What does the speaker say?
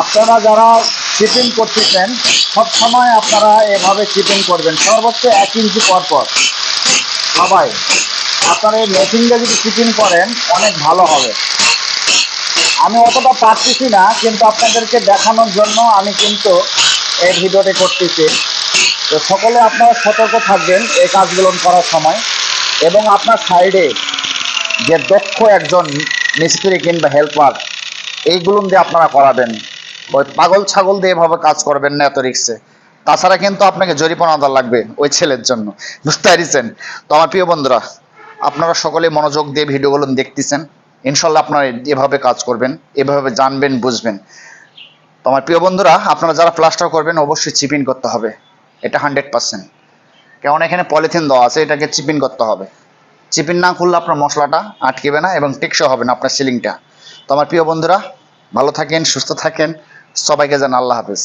আপনারা যারা চিপিং করতেছেন সবসময় আপনারা এভাবে চিপিং করবেন, সর্বোচ্চ 1 ইঞ্চি পরপর। সবাই আপনারা এই মেশিন দিয়ে যদি চিপিং করেন অনেক ভালো হবে। আমি অতটা পারতেছি না, কিন্তু আপনাদেরকে দেখানোর জন্য আমি কিন্তু এই ভিডিওটি করতেছি। তো সকলে আপনারা সতর্ক থাকবেন এই কাজগুলো করার সময়, এবং আপনার সাইডে যে দক্ষ একজন মিস্ত্রি কিংবা হেল্পার এইগুলো দিয়ে আপনারা করাবেন। ওই পাগল ছাগল দিয়ে এভাবে কাজ করবেন না এত রিক্সে। তাছাড়া কিন্তু আপনাকে জরিমানা দেওয়া লাগবে ওই ছেলের জন্য, বুঝতে পারছেন? তো আমার প্রিয় বন্ধুরা, আপনারা সকলে মনোযোগ দিয়ে ভিডিওগুলো দেখতেছেন। ইনশাল্লাহ আপনারা এভাবে কাজ করবেন, এভাবে জানবেন, বুঝবেন। তো আমার প্রিয় বন্ধুরা, আপনারা যারা প্লাস্টার করবেন অবশ্যই চিপিং করতে হবে, এটা 100%। কেমন এখানে পলিথিন দেওয়া আছে, এটাকে চিপিং করতে হবে। চিপিং না করলে আপনার মশলাটা আটকেবে না এবং টেকসই হবে না আপনার সিলিংটা। তো আমার প্রিয় বন্ধুরা, ভালো থাকেন, সুস্থ থাকেন, সবাইকে জানাই আল্লাহ হাফেজ।